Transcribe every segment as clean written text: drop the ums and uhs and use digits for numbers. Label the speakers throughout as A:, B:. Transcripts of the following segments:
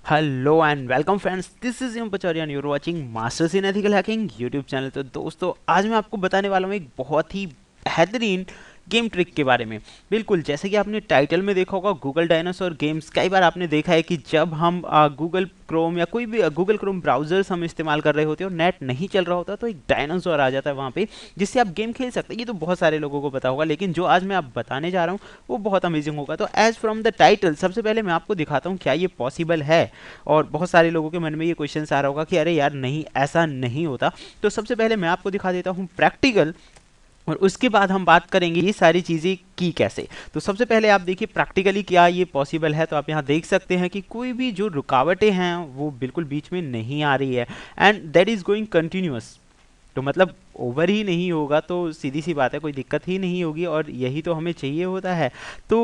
A: Hello and welcome friends, this is M Pachauria and you are watching masters in ethical hacking YouTube channel. तो दोस्तों, आज मैं आपको बताने वाला हूँ एक बहुत ही बेहतरीन गेम ट्रिक के बारे में। बिल्कुल जैसे कि आपने टाइटल में देखा होगा, गूगल डायनासोर गेम्स। कई बार आपने देखा है कि जब हम गूगल क्रोम या कोई भी गूगल क्रोम ब्राउजर्स हम इस्तेमाल कर रहे होते हैं और नेट नहीं चल रहा होता, तो एक डायनासोर आ जाता है वहाँ पे, जिससे आप गेम खेल सकते हैं। ये तो बहुत सारे लोगों को पता होगा, लेकिन जो आज मैं आप बताने जा रहा हूँ वो बहुत अमेजिंग होगा। तो एज फ्रॉम द टाइटल, सबसे पहले मैं आपको दिखाता हूँ क्या ये पॉसिबल है। और बहुत सारे लोगों के मन में ये क्वेश्चन आ रहा होगा कि अरे यार नहीं, ऐसा नहीं होता। तो सबसे पहले मैं आपको दिखा देता हूँ प्रैक्टिकल, और उसके बाद हम बात करेंगे ये सारी चीज़ें की कैसे। तो सबसे पहले आप देखिए प्रैक्टिकली क्या ये पॉसिबल है। तो आप यहाँ देख सकते हैं कि कोई भी जो रुकावटें हैं वो बिल्कुल बीच में नहीं आ रही है, and that is going continuous. तो मतलब ओवर ही नहीं होगा, तो सीधी सी बात है, कोई दिक्कत ही नहीं होगी, और यही तो हमें चाहिए होता है। तो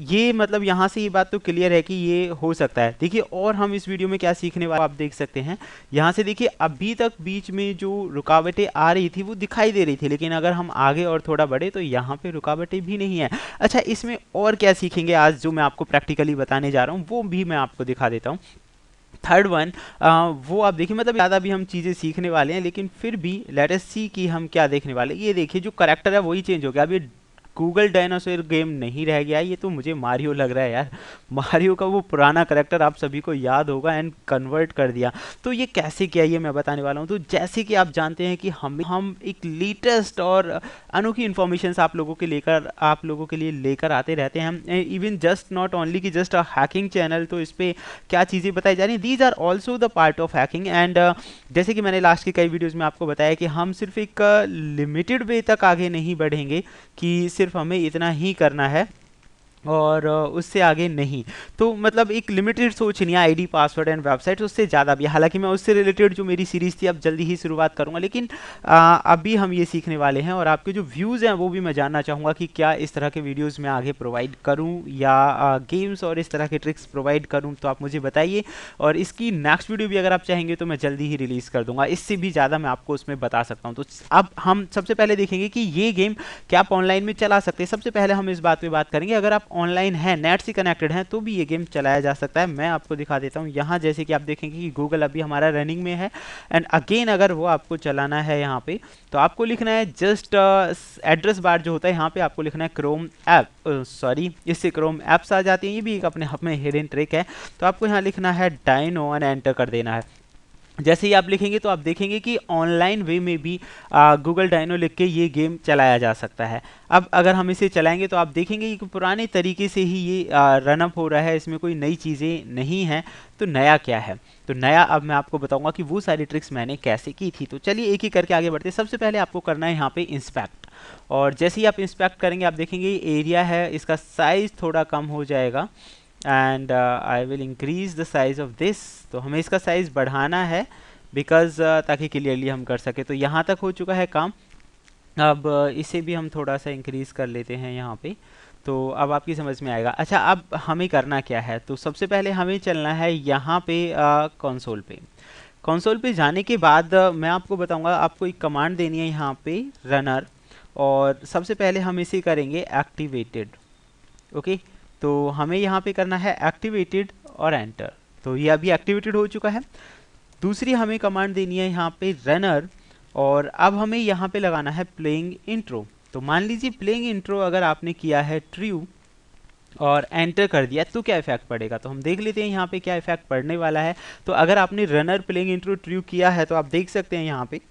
A: ये मतलब यहाँ से ये बात तो क्लियर है कि ये हो सकता है। देखिए, और हम इस वीडियो में क्या सीखने वाले आप देख सकते हैं। यहाँ से देखिए, अभी तक बीच में जो रुकावटें आ रही थी वो दिखाई दे रही थी, लेकिन अगर हम आगे और थोड़ा बढ़े तो यहाँ पे रुकावटें भी नहीं है। अच्छा, इसमें और क्या सीखेंगे आज जो मैं आपको प्रैक्टिकली बताने जा रहा हूँ, वो भी मैं आपको दिखा देता हूँ। थर्ड वन, वो आप देखिए, मतलब ज़्यादा भी हम चीज़ें सीखने वाले हैं, लेकिन फिर भी लेट अस सी कि हम क्या देखने वाले हैं। ये देखिए, जो करेक्टर है वही चेंज हो गया। अब ये गूगल डायनासोर गेम नहीं रह गया, ये तो मुझे मारियो लग रहा है यार। मारियो का वो पुराना करेक्टर आप सभी को याद होगा, एंड कन्वर्ट कर दिया। तो ये कैसे किया, ये मैं बताने वाला हूँ। तो जैसे कि आप जानते हैं कि हम एक लेटेस्ट और अनोखी इन्फॉर्मेशन आप लोगों के लिए लेकर आते रहते हैं। इवन जस्ट नॉट ओनली कि जस्ट अ हैकिंग चैनल, तो इस पर क्या चीज़ें बताई जा रही हैं, these are also the part of hacking. And जैसे कि मैंने लास्ट के कई वीडियोज़ में आपको बताया कि हम सिर्फ एक लिमिटेड वे तक आगे नहीं बढ़ेंगे कि सिर्फ हमें इतना ही करना है और उससे आगे नहीं। तो मतलब एक लिमिटेड सोच नहीं है, आईडी पासवर्ड एंड वेबसाइट, उससे ज़्यादा भी। हालांकि मैं उससे रिलेटेड जो मेरी सीरीज़ थी अब जल्दी ही शुरुआत करूंगा, लेकिन अभी हम ये सीखने वाले हैं। और आपके जो व्यूज़ हैं वो भी मैं जानना चाहूँगा कि क्या इस तरह के वीडियोज़ मैं आगे प्रोवाइड करूँ या गेम्स और इस तरह के ट्रिक्स प्रोवाइड करूँ, तो आप मुझे बताइए। और इसकी नेक्स्ट वीडियो भी अगर आप चाहेंगे तो मैं जल्दी ही रिलीज़ कर दूँगा, इससे भी ज़्यादा मैं आपको उसमें बता सकता हूँ। तो अब हम सबसे पहले देखेंगे कि ये गेम क्या आप ऑनलाइन में चला सकते हैं। सबसे पहले हम इस बात पे बात करेंगे, अगर आप ऑनलाइन हैं, नेट से कनेक्टेड हैं, तो भी ये गेम चलाया जा सकता है। मैं आपको दिखा देता हूँ यहाँ। जैसे कि आप देखेंगे कि गूगल अभी हमारा रनिंग में है, एंड अगेन अगर वो आपको चलाना है यहाँ पे, तो आपको लिखना है जस्ट एड्रेस बार जो होता है यहाँ पे आपको लिखना है क्रोम ऐप, सॉरी, इससे क्रोम ऐप्स आ जाती हैं। ये भी एक अपने आप में हिडन ट्रिक है। तो आपको यहाँ लिखना है डाइनो एंड एंटर कर देना है। जैसे ही आप लिखेंगे तो आप देखेंगे कि ऑनलाइन वे में भी गूगल डायनो लिख के ये गेम चलाया जा सकता है। अब अगर हम इसे चलाएंगे तो आप देखेंगे कि पुराने तरीके से ही ये रनअप हो रहा है, इसमें कोई नई चीज़ें नहीं हैं। तो नया क्या है, तो नया अब मैं आपको बताऊंगा कि वो सारी ट्रिक्स मैंने कैसे की थी। तो चलिए एक ही करके आगे बढ़ते हैं। सबसे पहले आपको करना है यहाँ पे इंस्पेक्ट, और जैसे ही आप इंस्पेक्ट करेंगे आप देखेंगे एरिया है, इसका साइज़ थोड़ा कम हो जाएगा, and I will increase the size of this. तो हमें इसका साइज बढ़ाना है बिकॉज ताकि क्लियरली हम कर सके। तो यहाँ तक हो चुका है काम। अब इसे भी हम थोड़ा सा इंक्रीज कर लेते हैं यहाँ पे, तो अब आपकी समझ में आएगा। अच्छा, अब हमें करना क्या है, तो सबसे पहले हमें चलना है यहाँ पे कंसोल पे। कंसोल पे जाने के बाद मैं आपको बताऊंगा, आपको एक कमांड देनी है यहाँ पे रनर, और सबसे पहले हम इसे करेंगे एक्टिवेटेड। ओके, तो हमें यहाँ पे करना है एक्टिवेटेड और एंटर। तो ये अभी एक्टिवेटेड हो चुका है। दूसरी हमें कमांड देनी है यहाँ पे रनर, और अब हमें यहाँ पे लगाना है प्लेइंग इंट्रो। तो मान लीजिए प्लेइंग इंट्रो अगर आपने किया है ट्रू और एंटर कर दिया तो क्या इफेक्ट पड़ेगा, तो हम देख लेते हैं यहाँ पे क्या इफेक्ट पड़ने वाला है। तो अगर आपने रनर प्लेइंग इंट्रो ट्रू किया है तो आप देख सकते हैं यहाँ पे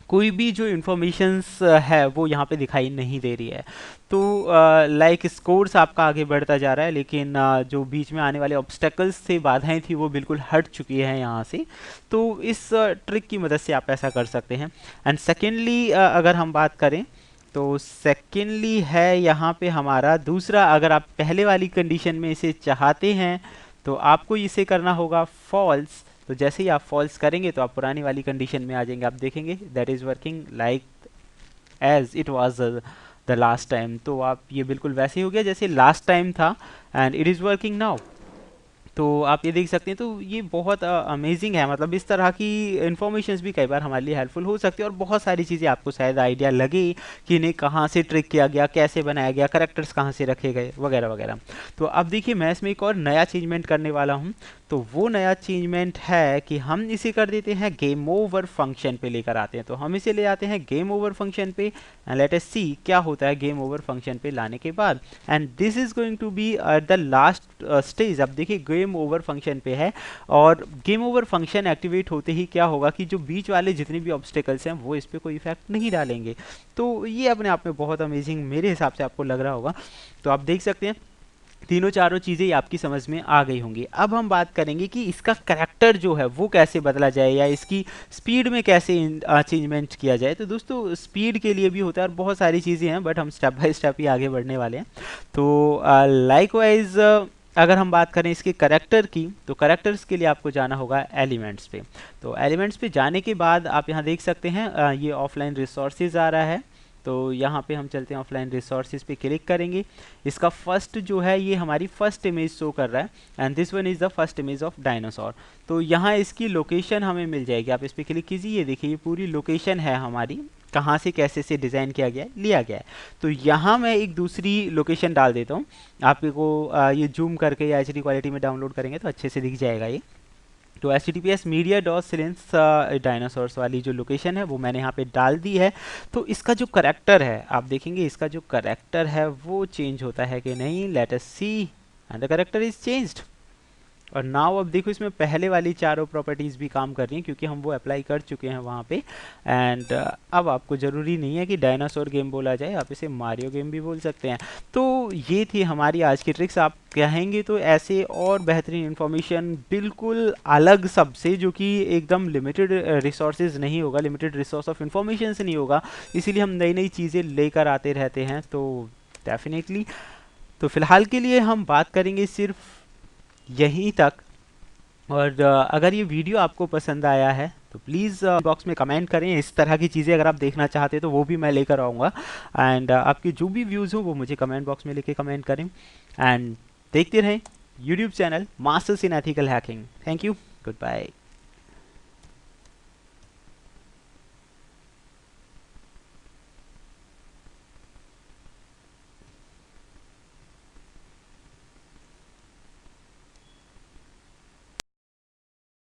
A: कोई भी जो इन्फॉर्मेशंस है वो यहाँ पे दिखाई नहीं दे रही है। तो लाइक स्कोर्स आपका आगे बढ़ता जा रहा है, लेकिन जो बीच में आने वाले ऑब्स्टेकल्स से बाधाएं थी वो बिल्कुल हट चुकी है यहाँ से। तो इस ट्रिक की मदद से आप ऐसा कर सकते हैं। एंड सेकेंडली अगर हम बात करें, तो सेकेंडली है यहाँ पे हमारा दूसरा, अगर आप पहले वाली कंडीशन में इसे चाहते हैं तो आपको इसे करना होगा फॉल्स। तो जैसे ही आप फॉल्स करेंगे तो आप पुरानी वाली कंडीशन में आ जाएंगे। आप देखेंगे that is working like as it was the last time. तो आप ये बिल्कुल वैसे ही हो गया जैसे लास्ट टाइम था, and it is working now. तो आप ये देख सकते हैं। तो ये बहुत अमेजिंग है, मतलब इस तरह की इन्फॉर्मेशंस भी कई बार हमारे लिए हेल्पफुल हो सकती है, और बहुत सारी चीज़ें आपको शायद आइडिया लगे कि इन्हें कहाँ से ट्रिक किया गया, कैसे बनाया गया, करेक्टर्स कहाँ से रखे गए, वगैरह वगैरह। तो अब देखिए, मैं इसमें एक और नया चेंजमेंट करने वाला हूँ। तो वो नया चेंजमेंट है कि हम इसे कर देते हैं गेम ओवर फंक्शन पे लेकर आते हैं। तो हम इसे ले आते हैं गेम ओवर फंक्शन पे एंड लेट अस सी क्या होता है गेम ओवर फंक्शन पे लाने के बाद। And this is going to be the last stage. अब देखिए गेम ओवर फंक्शन पे है और गेम ओवर फंक्शन एक्टिवेट होते ही क्या होगा कि जो बीच वाले जितने भी ऑब्स्टेकल्स हैं वो इस पर कोई इफेक्ट नहीं डालेंगे। तो ये अपने आप में बहुत अमेजिंग मेरे हिसाब से आपको लग रहा होगा। तो आप देख सकते हैं तीनों चारों चीज़ें आपकी समझ में आ गई होंगी। अब हम बात करेंगे कि इसका करैक्टर जो है वो कैसे बदला जाए या इसकी स्पीड में कैसे चेंजमेंट किया जाए। तो दोस्तों स्पीड के लिए भी होता है और बहुत सारी चीज़ें हैं, बट हम स्टेप बाय स्टेप ही आगे बढ़ने वाले हैं। तो लाइकवाइज अगर हम बात करें इसके करैक्टर की, तो करैक्टर्स के लिए आपको जाना होगा एलिमेंट्स पे। तो एलिमेंट्स पे जाने के बाद आप यहाँ देख सकते हैं ये ऑफलाइन रिसोर्सेज आ रहा है। तो यहाँ पे हम चलते हैं ऑफलाइन रिसोर्सेज पे क्लिक करेंगे। इसका फर्स्ट जो है ये हमारी फर्स्ट इमेज शो कर रहा है and this one is the first image of dinosaur. तो यहाँ इसकी लोकेशन हमें मिल जाएगी। आप इस पर क्लिक कीजिए, ये देखिए ये पूरी लोकेशन है हमारी, कहाँ से कैसे से डिज़ाइन किया गया है, लिया गया है। तो यहाँ मैं एक दूसरी लोकेशन डाल देता हूँ आपको, ये जूम करके या HD क्वालिटी में डाउनलोड करेंगे तो अच्छे से दिख जाएगा ये। तो https मीडिया डॉट सिलेंस डायनासोर्स वाली जो लोकेशन है वो मैंने यहाँ पे डाल दी है। तो इसका जो करैक्टर है आप देखेंगे, इसका जो करैक्टर है वो चेंज होता है कि नहीं। Let us see and the character is changed. और नाउ अब देखो इसमें पहले वाली चारों प्रॉपर्टीज़ भी काम कर रही हैं क्योंकि हम वो अप्लाई कर चुके हैं वहाँ पे। एंड अब आपको ज़रूरी नहीं है कि डायनासोर गेम बोला जाए, आप इसे मारियो गेम भी बोल सकते हैं। तो ये थी हमारी आज की ट्रिक्स। आप कहेंगे तो ऐसे और बेहतरीन इन्फॉर्मेशन बिल्कुल अलग सबसे, जो कि एकदम लिमिटेड रिसोर्सेज नहीं होगा, लिमिटेड रिसोर्स ऑफ इंफॉर्मेशन से नहीं होगा, इसीलिए हम नई नई चीज़ें लेकर आते रहते हैं। तो डेफिनेटली तो फ़िलहाल के लिए हम बात करेंगे सिर्फ यहीं तक। और अगर ये वीडियो आपको पसंद आया है तो प्लीज़ बॉक्स में कमेंट करें। इस तरह की चीज़ें अगर आप देखना चाहते हैं तो वो भी मैं लेकर आऊँगा। एंड आपके जो भी व्यूज़ हो वो मुझे कमेंट बॉक्स में लेके कमेंट करें। एंड देखते रहें YouTube channel masters in ethical hacking. Thank you, good bye.